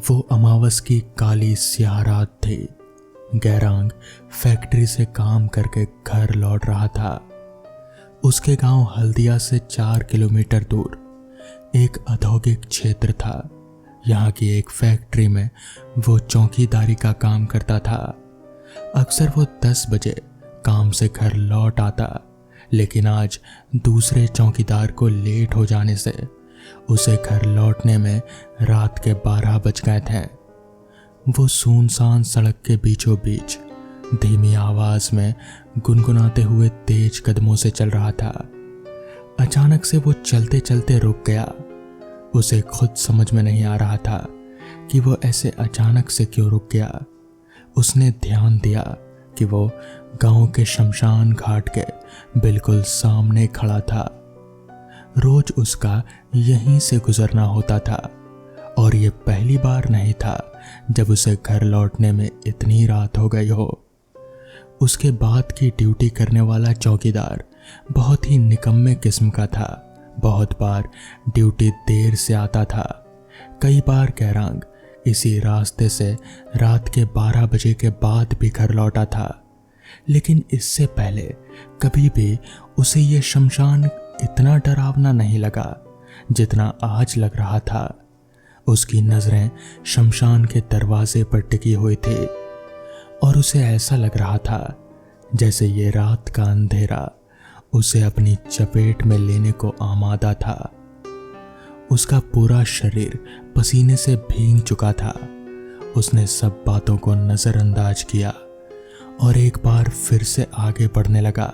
वो अमावस की काली स्याह रात थी। गैरांग फैक्ट्री से काम करके घर लौट रहा था। उसके गांव हल्दिया से 4 किलोमीटर दूर एक औद्योगिक क्षेत्र था। यहाँ की एक फैक्ट्री में वो चौकीदारी का काम करता था। अक्सर वो 10 बजे काम से घर लौट आता, लेकिन आज दूसरे चौकीदार को लेट हो जाने से उसे घर लौटने में रात के 12 बज गए थे। वो सुनसान सड़क के बीचों बीच धीमी आवाज में गुनगुनाते हुए तेज कदमों से चल रहा था। अचानक से वो चलते चलते रुक गया। उसे खुद समझ में नहीं आ रहा था कि वो ऐसे अचानक से क्यों रुक गया। उसने ध्यान दिया कि वो गांव के शमशान घाट के बिल्कुल सामने खड़ा था। रोज उसका यहीं से गुजरना होता था और ये पहली बार नहीं था जब उसे घर लौटने में इतनी रात हो गई हो। उसके बाद की ड्यूटी करने वाला चौकीदार बहुत ही निकम्मे किस्म का था। बहुत बार ड्यूटी देर से आता था। कई बार गैरांग इसी रास्ते से रात के 12 बजे के बाद भी घर लौटा था, लेकिन इससे पहले कभी भी उसे ये शमशान इतना डरावना नहीं लगा जितना आज लग रहा था। उसकी नजरें शमशान के दरवाजे पर टिकी हुई थी और उसे ऐसा लग रहा था जैसे ये रात का अंधेरा उसे अपनी चपेट में लेने को आमादा था। उसका पूरा शरीर पसीने से भीग चुका था। उसने सब बातों को नजरअंदाज किया और एक बार फिर से आगे बढ़ने लगा,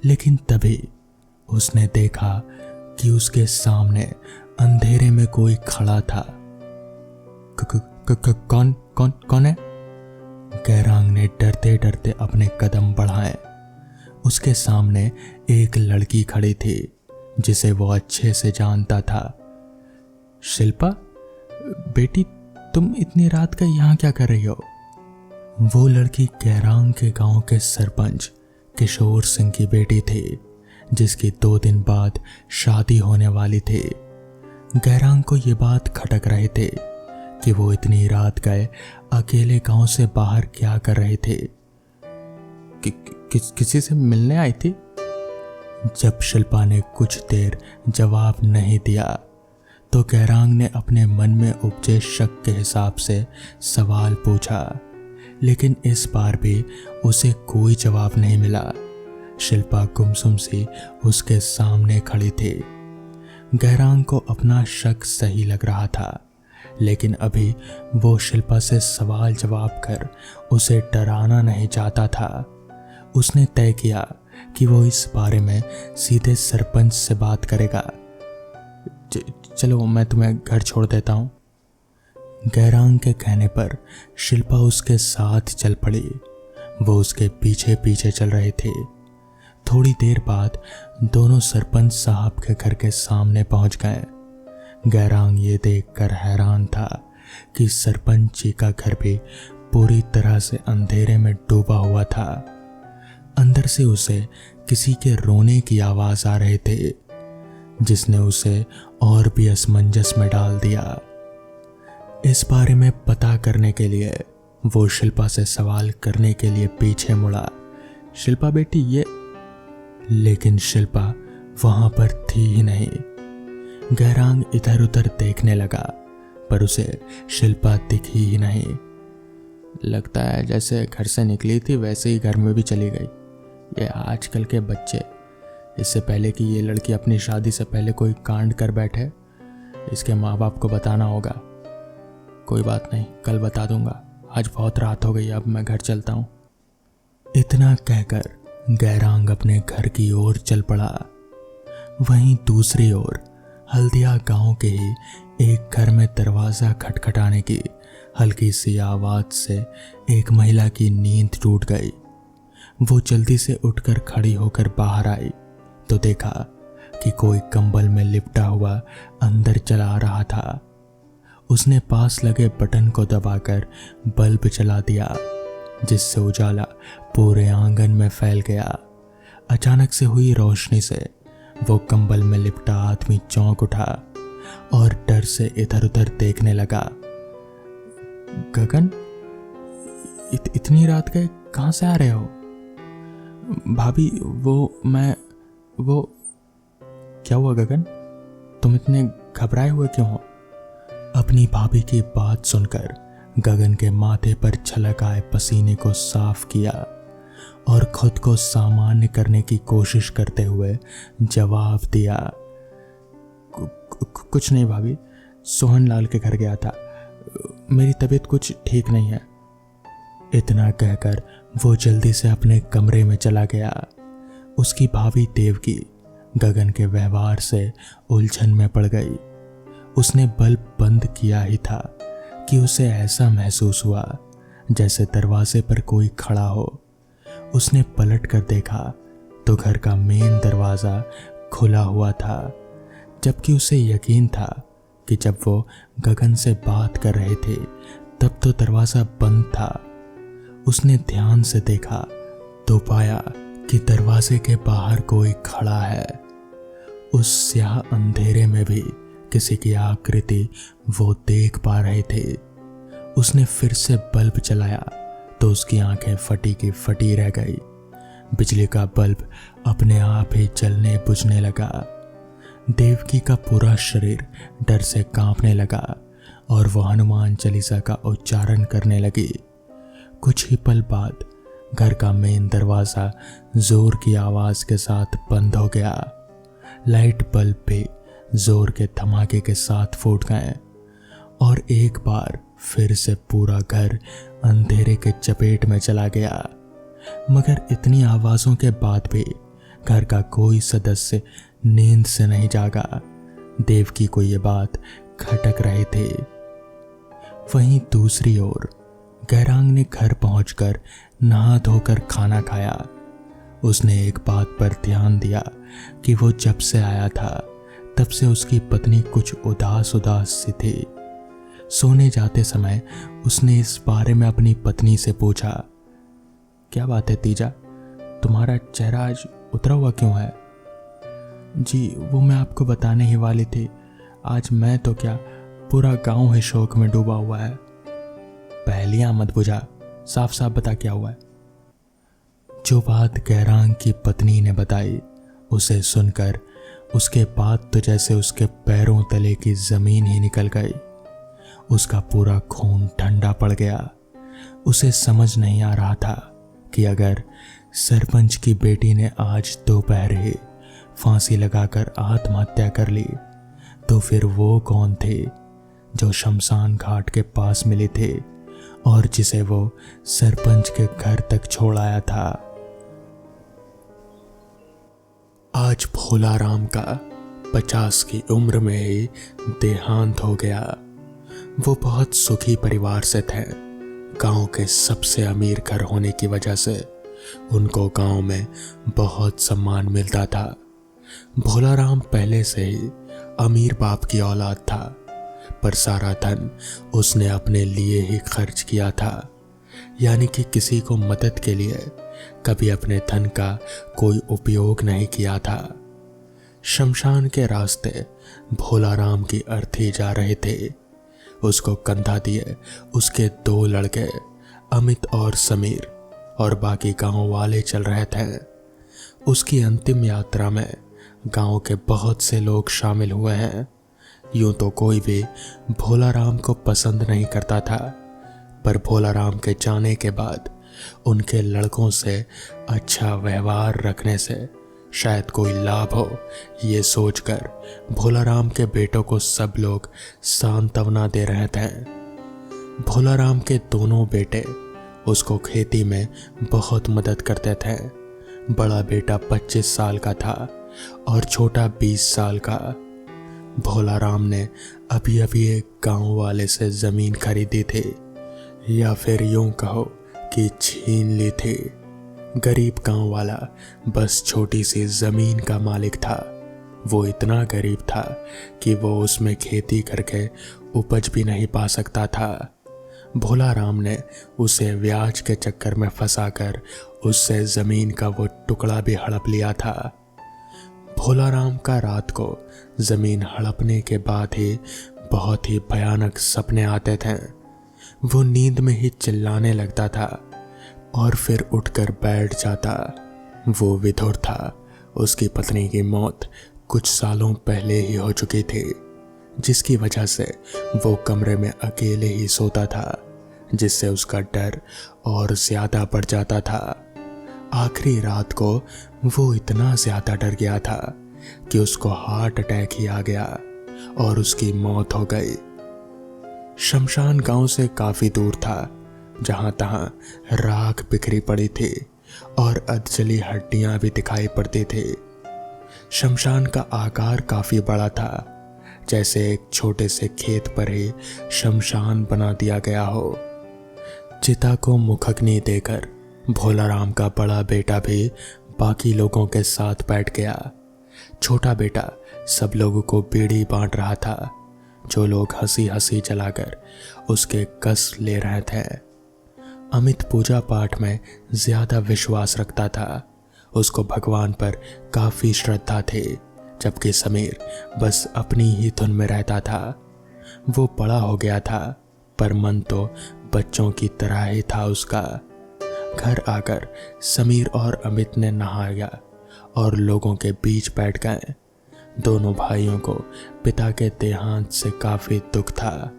लेकिन तभी उसने देखा कि उसके सामने अंधेरे में कोई खड़ा था। कौन कौन कौन है? गैरांग ने डरते डरते अपने कदम बढ़ाए। उसके सामने एक लड़की खड़ी थी जिसे वो अच्छे से जानता था। शिल्पा, बेटी, तुम इतनी रात का यहाँ क्या कर रही हो? वो लड़की गैरांग के गांव के सरपंच किशोर सिंह की बेटी थी, जिसकी 2 दिन बाद शादी होने वाली थी। गैरांग को ये बात खटक रहे थे कि वो इतनी रात गए अकेले गांव से बाहर क्या कर रहे थे। किसी से मिलने आई थी? जब शिल्पा ने कुछ देर जवाब नहीं दिया तो गैरांग ने अपने मन में उपजे शक के हिसाब से सवाल पूछा, लेकिन इस बार भी उसे कोई जवाब नहीं मिला। शिल्पा गुमसुम सी उसके सामने खड़ी थी। गैरांग को अपना शक सही लग रहा था, लेकिन अभी वो शिल्पा से सवाल जवाब कर उसे डराना नहीं चाहता था। उसने तय किया कि वो इस बारे में सीधे सरपंच से बात करेगा। चलो, मैं तुम्हें घर छोड़ देता हूँ। गैरांग के कहने पर शिल्पा उसके साथ चल पड़ी। वो उसके पीछे पीछे चल रहे थे। थोड़ी देर बाद दोनों सरपंच साहब के घर के सामने पहुंच गए। गैरांग ये देखकर हैरान था कि सरपंच जी का घर भी पूरी तरह से अंधेरे में डूबा हुआ था। अंदर से उसे किसी के रोने की आवाज आ रहे थे, जिसने उसे और भी असमंजस में डाल दिया। इस बारे में पता करने के लिए वो शिल्पा से सवाल करने के लिए पीछे मुड़ा। शिल्पा बेटी, ये... लेकिन शिल्पा वहां पर थी ही नहीं। गैरांग इधर उधर देखने लगा, पर उसे शिल्पा दिखी ही नहीं। लगता है जैसे घर से निकली थी वैसे ही घर में भी चली गई। ये आजकल के बच्चे, इससे पहले कि ये लड़की अपनी शादी से पहले कोई कांड कर बैठे, इसके माँ बाप को बताना होगा। कोई बात नहीं, कल बता दूंगा। आज बहुत रात हो गई, अब मैं घर चलता हूँ। इतना कहकर गैरांग अपने घर की ओर चल पड़ा। वहीं दूसरी ओर हल्दिया गांव के ही एक घर में दरवाजा खटखटाने की हल्की सी आवाज से एक महिला की नींद टूट गई। वो जल्दी से उठकर खड़ी होकर बाहर आई तो देखा कि कोई कंबल में लिपटा हुआ अंदर चला रहा था। उसने पास लगे बटन को दबाकर बल्ब जला दिया, जिससे उजाला पूरे आंगन में फैल गया। अचानक से हुई रोशनी से वो कंबल में लिपटा आदमी चौंक उठा और डर से इधर उधर देखने लगा। गगन, इतनी रात के कहाँ से आ रहे हो? भाभी, वो क्या हुआ गगन? तुम इतने घबराए हुए क्यों हो? अपनी भाभी की बात सुनकर गगन के माथे पर छलक आए पसीने को साफ किया और खुद को सामान्य करने की कोशिश करते हुए जवाब दिया, कुछ नहीं भाभी, सोहन लाल के घर गया था, मेरी तबीयत कुछ ठीक नहीं है। इतना कहकर वो जल्दी से अपने कमरे में चला गया। उसकी भाभी देवकी गगन के व्यवहार से उलझन में पड़ गई। उसने बल्ब बंद किया ही था कि उसे ऐसा महसूस हुआ जैसे दरवाजे पर कोई खड़ा हो। उसने पलट कर देखा तो घर का मेन दरवाज़ा खुला हुआ था, जबकि उसे यकीन था कि जब वो गगन से बात कर रहे थे तब तो दरवाज़ा बंद था। उसने ध्यान से देखा तो पाया कि दरवाजे के बाहर कोई खड़ा है। उस स्याह अंधेरे में भी किसी की आकृति वो देख पा रहे थे। उसने फिर से बल्ब जलाया तो उसकी आंखें फटी की फटी रह गई। बिजली का बल्ब अपने आप ही जलने बुझने लगा। देवकी का पूरा शरीर डर से कांपने लगा और वह हनुमान चालीसा का उच्चारण करने लगी। कुछ ही पल बाद घर का मेन दरवाजा जोर की आवाज के साथ बंद हो गया। लाइट बल्ब भी जोर के धमाके के साथ फूट गए और एक बार फिर से पूरा घर अंधेरे के चपेट में चला गया। मगर इतनी आवाजों के बाद भी घर का कोई सदस्य नींद से नहीं जागा। देवकी को ये बात खटक रही थी। वहीं दूसरी ओर गैरांग ने घर पहुंचकर नहा धोकर खाना खाया। उसने एक बात पर ध्यान दिया कि वो जब से आया था तब से उसकी पत्नी कुछ उदास उदास सी थी। सोने जाते समय उसने इस बारे में अपनी पत्नी से पूछा, क्या बात है तीजा, तुम्हारा चेहरा आज उतरा हुआ क्यों है? जी वो मैं आपको बताने ही वाली थी, आज मैं तो क्या पूरा गांव ही शोक में डूबा हुआ है। पहलियां मत बुझा, साफ साफ बता क्या हुआ है। जो बात गैरांग की पत्नी ने बताई उसे सुनकर उसके बाद तो जैसे उसके पैरों तले की जमीन ही निकल गई। उसका पूरा खून ठंडा पड़ गया। उसे समझ नहीं आ रहा था कि अगर सरपंच की बेटी ने आज दोपहर ही फांसी लगाकर आत्महत्या कर ली तो फिर वो कौन थे जो शमशान घाट के पास मिले थे और जिसे वो सरपंच के घर तक छोड़ आया था। आज भोलाराम का 50 की उम्र में ही देहांत हो गया। वो बहुत सुखी परिवार से थे। गांव के सबसे अमीर घर होने की वजह से उनको गांव में बहुत सम्मान मिलता था। भोलाराम पहले से ही अमीर बाप की औलाद था, पर सारा धन उसने अपने लिए ही खर्च किया था, यानी कि किसी को मदद के लिए कभी अपने धन का कोई उपयोग नहीं किया था। शमशान के रास्ते भोलाराम की अर्थी जा रहे थे। उसको कंधा दिए उसके 2 लड़के अमित और समीर और बाकी गांव वाले चल रहे थे। उसकी अंतिम यात्रा में गांव के बहुत से लोग शामिल हुए हैं। यूं तो कोई भी भोलाराम को पसंद नहीं करता था, पर भोलाराम के जाने के बाद उनके लड़कों से अच्छा व्यवहार रखने से शायद कोई लाभ हो, ये सोचकर भोलाराम के बेटों को सब लोग सांत्वना दे रहे थे। भोलाराम के दोनों बेटे उसको खेती में बहुत मदद करते थे। बड़ा बेटा 25 साल का था और छोटा 20 साल का। भोलाराम ने अभी अभी एक गांव वाले से जमीन खरीदी थी, या फिर यूं कहो कि छीन ली थी। गरीब गांव वाला बस छोटी सी जमीन का मालिक था। वो इतना गरीब था कि वो उसमें खेती करके उपज भी नहीं पा सकता था। भोलाराम ने उसे ब्याज के चक्कर में फंसाकर उससे जमीन का वो टुकड़ा भी हड़प लिया था। भोलाराम का रात को जमीन हड़पने के बाद ही बहुत ही भयानक सपने आते थे। वो नींद में ही चिल्लाने लगता था और फिर उठकर बैठ जाता। वो विधुर था। उसकी पत्नी की मौत कुछ सालों पहले ही हो चुकी थी, जिसकी वजह से वो कमरे में अकेले ही सोता था, जिससे उसका डर और ज्यादा बढ़ जाता था। आखिरी रात को वो इतना ज्यादा डर गया था कि उसको हार्ट अटैक ही आ गया और उसकी मौत हो गई। शमशान गांव से काफी दूर था, जहां तहां राख बिखरी पड़ी थी और अधजली हड्डियां भी दिखाई पड़ती थी। शमशान का आकार काफी बड़ा था, जैसे एक छोटे से खेत पर ही शमशान बना दिया गया हो। चिता को मुखग्नि देकर भोलाराम का बड़ा बेटा भी बाकी लोगों के साथ बैठ गया। छोटा बेटा सब लोगों को बीड़ी बांट रहा था, जो लोग हंसी हंसी जलाकर उसके कस ले रहे थे। अमित पूजा पाठ में ज्यादा विश्वास रखता था। उसको भगवान पर काफी श्रद्धा थी, जबकि समीर बस अपनी ही धुन में रहता था। वो बड़ा हो गया था, पर मन तो बच्चों की तरह ही था उसका। घर आकर समीर और अमित ने नहाया और लोगों के बीच बैठ गए। दोनों भाइयों को पिता के देहांत से काफी दुख था।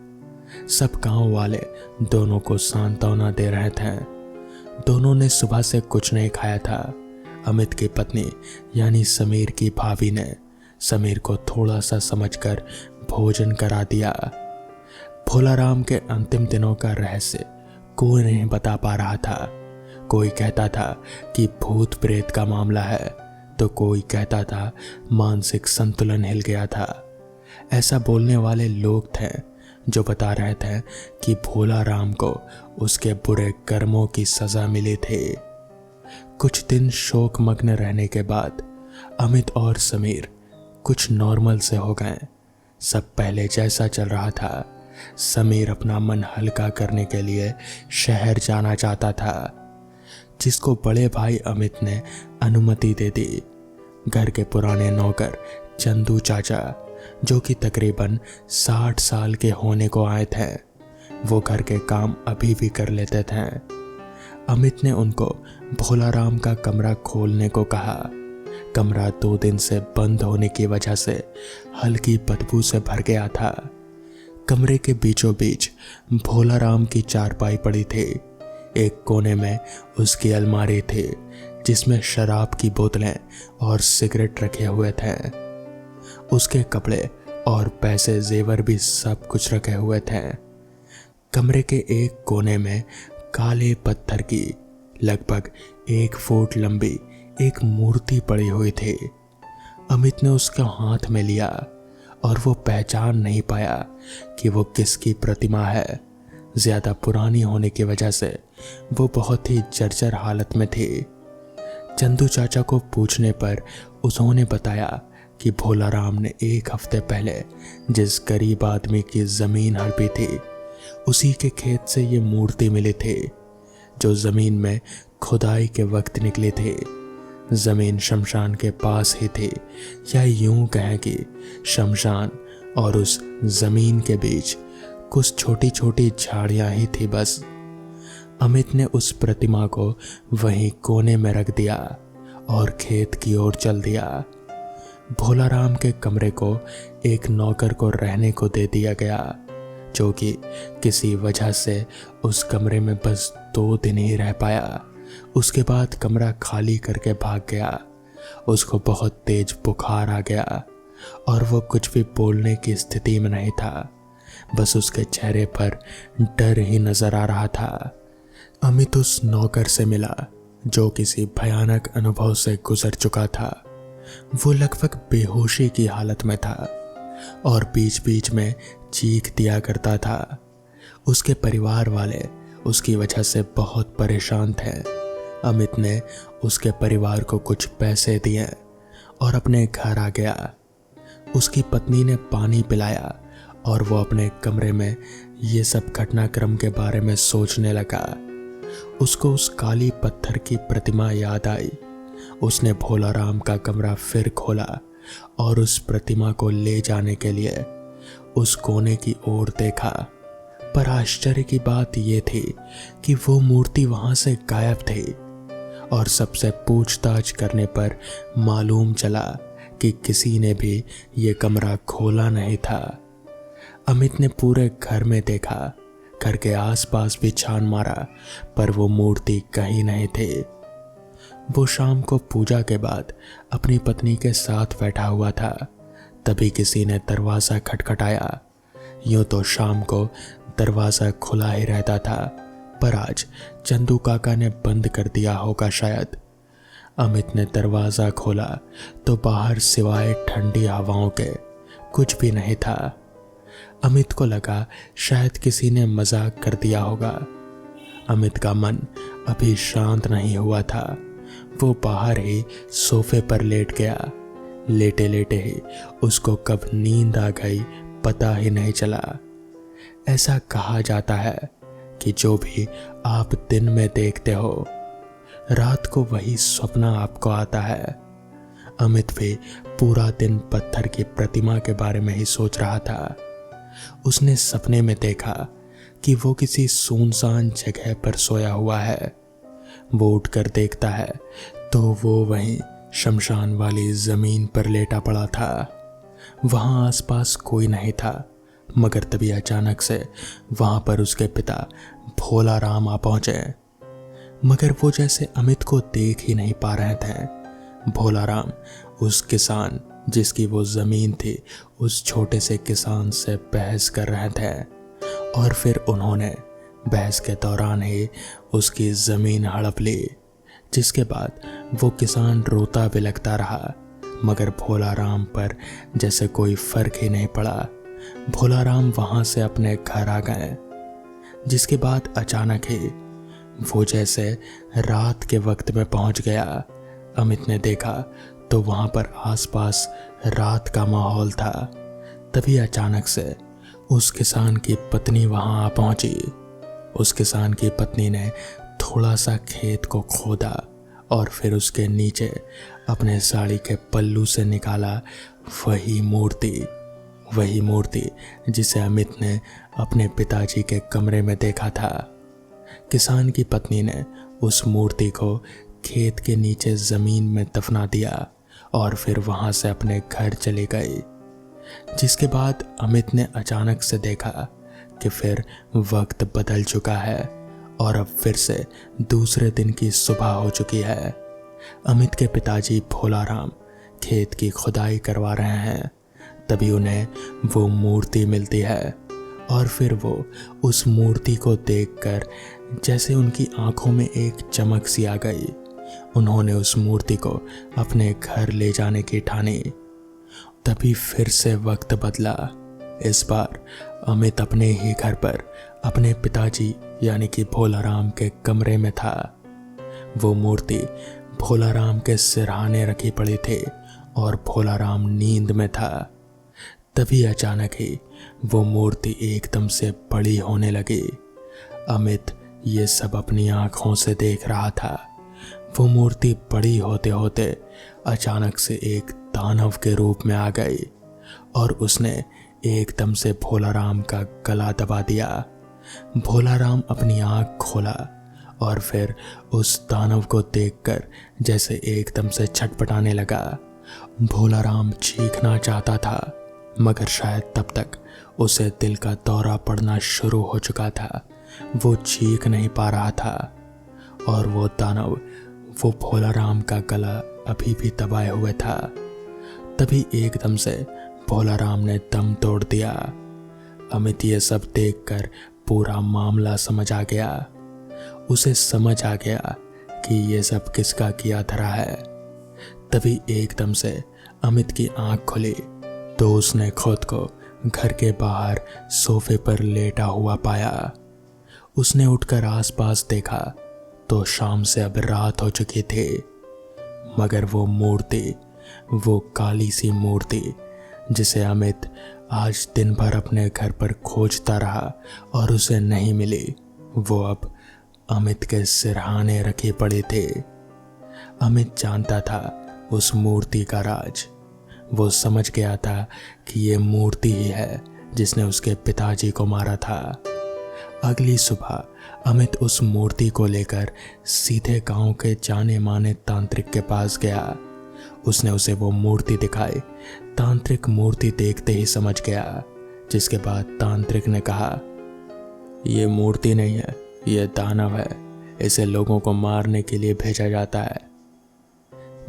सब गांव वाले दोनों को सांत्वना दे रहे थे। दोनों ने सुबह से कुछ नहीं खाया था। अमित की पत्नी यानी समीर की भाभी ने समीर को थोड़ा सा समझकर भोजन करा दिया। भोलाराम के अंतिम दिनों का रहस्य कोई नहीं बता पा रहा था। कोई कहता था कि भूत प्रेत का मामला है, तो कोई कहता था मानसिक संतुलन हिल गया था। ऐसा बोलने वाले लोग थे जो बता रहे थे कि भोलाराम को उसके बुरे कर्मों की सजा मिली थी। कुछ दिन शोकमग्न रहने के बाद अमित और समीर कुछ नॉर्मल से हो गए। सब पहले जैसा चल रहा था। समीर अपना मन हल्का करने के लिए शहर जाना चाहता था, जिसको बड़े भाई अमित ने अनुमति दे दी। घर के पुराने नौकर चंदू चाचा, जो कि तकरीबन 60 साल के होने को आए थे, वो घर के काम अभी भी कर लेते थे। अमित ने उनको भोलाराम का कमरा खोलने को कहा। कमरा 2 दिन से बंद होने की वजह से हल्की बदबू से भर गया था। कमरे के बीचों बीच भोलाराम की चारपाई पड़ी थी। एक कोने में उसकी अलमारी थी, जिसमें शराब की बोतलें और सिगरेट रखे हुए थे। उसके कपड़े और पैसे जेवर भी सब कुछ रखे हुए थे। कमरे के एक कोने में काले पत्थर की लगभग 1 फुट लंबी एक मूर्ति पड़ी हुई थी। अमित ने उसका हाथ में लिया और वो पहचान नहीं पाया कि वो किसकी प्रतिमा है। ज्यादा पुरानी होने की वजह से वो बहुत ही जर्जर हालत में थी। चंदू चाचा को पूछने पर उन्होंने बताया कि भोलाराम ने 1 हफ्ते पहले जिस गरीब आदमी की जमीन हड़पी थी, उसी के खेत से ये मूर्ति मिली थी, जो जमीन में खुदाई के वक्त निकली थी। जमीन शमशान के पास ही थी, या यूं कहें कि शमशान और उस जमीन के बीच कुछ छोटी छोटी झाड़ियां ही थी बस। अमित ने उस प्रतिमा को वहीं कोने में रख दिया और खेत की ओर चल दिया। भोलाराम के कमरे को एक नौकर को रहने को दे दिया गया, जो कि किसी वजह से उस कमरे में बस 2 दिन ही रह पाया। उसके बाद कमरा खाली करके भाग गया। उसको बहुत तेज बुखार आ गया और वो कुछ भी बोलने की स्थिति में नहीं था। बस उसके चेहरे पर डर ही नजर आ रहा था। अमित उस नौकर से मिला जो किसी भयानक अनुभव से गुजर चुका था। वो लगभग बेहोशी की हालत में था और बीच बीच में चीख दिया करता था। उसके परिवार वाले उसकी वजह से बहुत परेशान थे। अमित ने उसके परिवार को कुछ पैसे दिए और अपने घर आ गया। उसकी पत्नी ने पानी पिलाया और वो अपने कमरे में ये सब घटनाक्रम के बारे में सोचने लगा। उसको उस काली पत्थर की प्रतिमा याद आई। उसने भोलाराम का कमरा फिर खोला और उस प्रतिमा को ले जाने के लिए उस कोने की ओर देखा, पर आश्चर्य की बात यह थी कि वो मूर्ति वहां से गायब थी और सबसे पूछताछ करने पर मालूम चला कि किसी ने भी ये कमरा खोला नहीं था। अमित ने पूरे घर में देखा, घर के आसपास भी छान मारा, पर वो मूर्ति कहीं नहीं थी। वो शाम को पूजा के बाद अपनी पत्नी के साथ बैठा हुआ था, तभी किसी ने दरवाज़ा खटखटाया। यूं तो शाम को दरवाज़ा खुला ही रहता था, पर आज चंदू काका ने बंद कर दिया होगा शायद। अमित ने दरवाज़ा खोला तो बाहर सिवाय ठंडी हवाओं के कुछ भी नहीं था। अमित को लगा शायद किसी ने मजाक कर दिया होगा। अमित का मन अभी शांत नहीं हुआ था। वो बाहर ही सोफे पर लेट गया। लेटे लेटे ही उसको कब नींद आ गई पता ही नहीं चला। ऐसा कहा जाता है कि जो भी आप दिन में देखते हो, रात को वही स्वप्न आपको आता है। अमित भी पूरा दिन पत्थर की प्रतिमा के बारे में ही सोच रहा था। उसने सपने में देखा कि वो किसी सुनसान जगह पर सोया हुआ है। वो उठकर देखता है तो वो वहीं शमशान वाली जमीन पर लेटा पड़ा था। वहां आसपास कोई नहीं था, मगर तभी अचानक से वहां पर उसके पिता भोला राम आ पहुंचे। मगर वो जैसे अमित को देख ही नहीं पा रहे थे। भोला राम उस किसान जिसकी वो जमीन थी, उस छोटे से किसान से बहस कर रहे थे और फिर उन्होंने बहस के दौरान ही उसकी जमीन हड़प ली, जिसके बाद वो किसान रोता बिलखता रहा, मगर भोला राम पर जैसे कोई फर्क ही नहीं पड़ा। भोला राम वहां से अपने घर आ गए, जिसके बाद अचानक ही वो जैसे रात के वक्त में पहुंच गया। अमित ने देखा तो वहां पर आसपास रात का माहौल था। तभी अचानक से उस किसान की पत्नी वहां आ पहुंची। उस किसान की पत्नी ने थोड़ा सा खेत को खोदा और फिर उसके नीचे अपने साड़ी के पल्लू से निकाला वही मूर्ति जिसे अमित ने अपने पिताजी के कमरे में देखा था। किसान की पत्नी ने उस मूर्ति को खेत के नीचे जमीन में दफना दिया और फिर वहां से अपने घर चली गई। जिसके बाद अमित ने अचानक से देखा कि फिर वक्त बदल चुका है और अब फिर से दूसरे दिन की सुबह हो चुकी है। अमित के पिताजी भोला राम खेत की खुदाई करवा रहे हैं। तभी उन्हें वो मूर्ति मिलती है और फिर वो उस मूर्ति को देखकर जैसे उनकी आंखों में एक चमक सी आ गई। उन्होंने उस मूर्ति को अपने घर ले जाने की ठानी। तभी फिर से वक्त बदला। इस बार अमित अपने ही घर पर अपने पिताजी यानी कि भोला राम के कमरे में था। वो मूर्ति भोला राम के सिरहाने रखी पड़ी थी और भोला राम नींद में था। तभी अचानक ही वो मूर्ति एकदम से बड़ी होने लगी। अमित ये सब अपनी आंखों से देख रहा था। वो मूर्ति बड़ी होते होते अचानक से एक दानव के रूप में आ गई और उसने एकदम से भोला राम का गला दबा दिया। भोला राम अपनी आंख खोला और फिर उस दानव को देखकर जैसे एकदम से छटपटाने लगा। भोला राम चीखना चाहता था, मगर शायद तब तक उसे दिल का दौरा पड़ना शुरू हो चुका था। वो चीख नहीं पा रहा था और वो दानव वो भोला राम का गला अभी भी दबाए हुए था। तभी एकदम से भोला राम ने दम तोड़ दिया। अमित ये सब देखकर पूरा मामला समझ आ गया। उसे समझ आ गया कि ये सब किसका किया धरा है। तभी एकदम से अमित की आंख खुली तो उसने खुद को घर के बाहर सोफे पर लेटा हुआ पाया। उसने उठकर आसपास देखा तो शाम से अब रात हो चुकी थी, मगर वो मूर्ति, वो काली सी मूर्ति जिसे अमित आज दिन भर अपने घर पर खोजता रहा और उसे नहीं मिली, वो अब अमित के सिरहाने रखी पड़ी थी। अमित जानता था उस मूर्ति का राज। वो समझ गया था कि ये मूर्ति ही है जिसने उसके पिताजी को मारा था। अगली सुबह अमित उस मूर्ति को लेकर सीधे गांव के जाने माने तांत्रिक के पास गया। उसने उसे वो मूर्ति दिखाई। तांत्रिक मूर्ति देखते ही समझ गया, जिसके बाद तांत्रिक ने कहा, ये मूर्ति नहीं है, ये दानव है, इसे लोगों को मारने के लिए भेजा जाता है।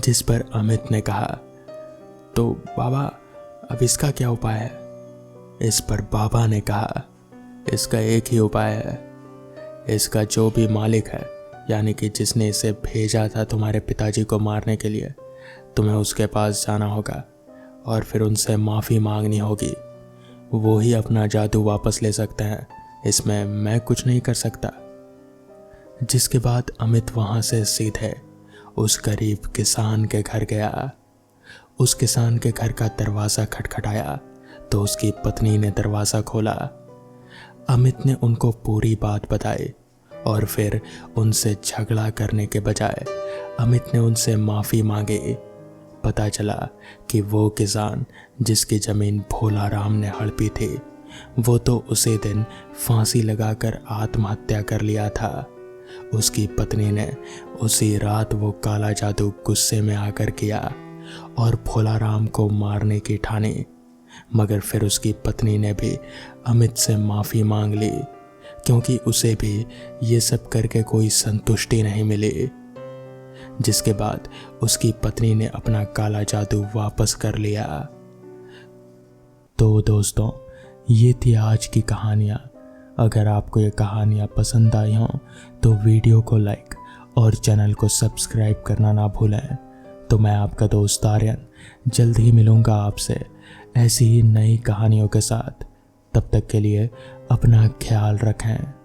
जिस पर अमित ने कहा, तो बाबा अब इसका क्या उपाय है? इस पर बाबा ने कहा, इसका एक ही उपाय है। इसका जो भी मालिक है, यानी कि जिसने इसे भेजा था तुम्हारे पिताजी को मारने के लिए, तुम्हें उसके पास जाना होगा और फिर उनसे माफ़ी मांगनी होगी। वो ही अपना जादू वापस ले सकते हैं, इसमें मैं कुछ नहीं कर सकता। जिसके बाद अमित वहाँ से सीधे उस गरीब किसान के घर गया। उस किसान के घर का दरवाज़ा खटखटाया तो उसकी पत्नी ने दरवाज़ा खोला। अमित ने उनको पूरी बात बताई और फिर उनसे झगड़ा करने के बजाय अमित ने उनसे माफ़ी मांगी। पता चला कि वो किसान जिसकी ज़मीन भोला राम ने हड़पी थी, वो तो उसी दिन फांसी लगाकर आत्महत्या कर लिया था। उसकी पत्नी ने उसी रात वो काला जादू गुस्से में आकर किया और भोला राम को मारने की ठानी। मगर फिर उसकी पत्नी ने भी अमित से माफ़ी मांग ली, क्योंकि उसे भी ये सब करके कोई संतुष्टि नहीं मिली। जिसके बाद उसकी पत्नी ने अपना काला जादू वापस कर लिया। तो दोस्तों, ये थी आज की कहानियाँ। अगर आपको ये कहानियाँ पसंद आई हों तो वीडियो को लाइक और चैनल को सब्सक्राइब करना ना भूलें। तो मैं आपका दोस्त आर्यन जल्द ही मिलूँगा आपसे ऐसी ही नई कहानियों के साथ। तब तक के लिए अपना ख्याल रखें।